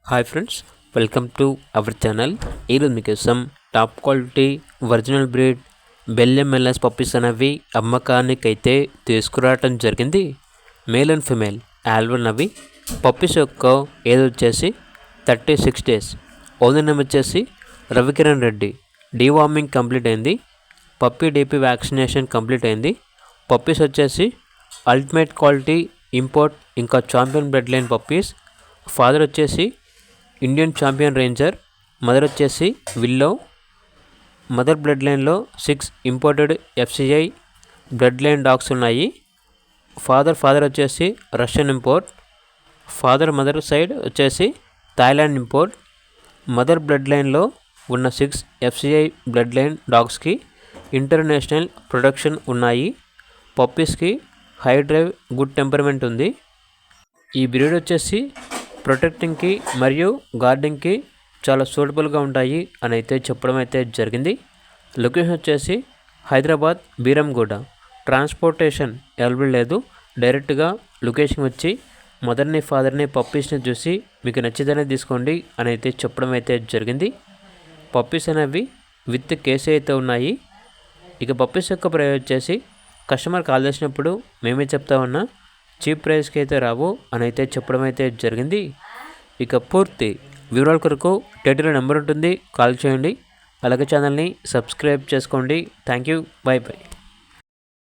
Hi friends, welcome to our channel. ఈరోజు మీకోసం top quality original breed Belgian Malinois puppies అనేవి అమ్మకానికైతే తీసుకురావటం జరిగింది. మేల్ అండ్ ఫిమేల్ ఆల్వన్ అవి పప్పీస్ యొక్క ఏజ్ వచ్చేసి 36 days. ఓనర్ నేమ్ వచ్చేసి రవికిరణ్ రెడ్డి. డీవార్మింగ్ కంప్లీట్ అయింది. పప్పీ డీపీ వ్యాక్సినేషన్ కంప్లీట్ అయింది. పప్పీస్ వచ్చేసి అల్టిమేట్ క్వాలిటీ ఇంపోర్ట్ ఇంకా champion blood line puppies. Father వచ్చేసి ఇండియన్ ఛాంపియన్ రేంజర్, మదర్ వచ్చేసి విల్లో. మదర్ బ్లడ్ లైన్లో 6 imported FCI blood line dogs ఉన్నాయి. ఫాదర్ వచ్చేసి రష్యన్ ఇంపోర్ట్. మదర్ సైడ్ వచ్చేసి థాయిలాండ్ ఇంపోర్ట్. మదర్ బ్లడ్ లైన్లో ఉన్న 6 ఎఫ్సిఐ బ్లడ్ లైన్ డాగ్స్కి ఇంటర్నేషనల్ ప్రొడక్షన్ ఉన్నాయి. పప్పీస్కి హై డ్రైవ్, గుడ్ టెంపర్మెంట్ ఉంది. ఈ బ్రీడ్ వచ్చేసి ప్రొటెక్టింగ్కి మరియు గార్డింగ్కి చాలా సూటబుల్గా ఉంటాయి అని అయితే చెప్పడం అయితే జరిగింది. లొకేషన్ వచ్చేసి హైదరాబాద్ బీరంగూడ. ట్రాన్స్పోర్టేషన్ అవైలబుల్ లేదు. డైరెక్ట్గా లొకేషన్ వచ్చి మదర్ని, ఫాదర్ని, పప్పీస్ని చూసి మీకు నచ్చితేనే తీసుకోండి అని అయితే చెప్పడం అయితే జరిగింది. పప్పీస్ అనేవి విత్ కేసీ అయితే ఉన్నాయి. ఇక పప్పీస్ యొక్క ప్రైస్ వచ్చేసి కస్టమర్ కాల్ చేసినప్పుడు మేమే చెప్తామన్నా చీప్ ప్రైస్కి అయితే రావు అని అయితే చెప్పడం అయితే జరిగింది. ఇక పూర్తి వివరాల కొరకు టైటిల్లో నెంబర్ ఉంటుంది, కాల్ చేయండి. అలాగే ఛానల్ని సబ్స్క్రైబ్ చేసుకోండి. Thank you, by by.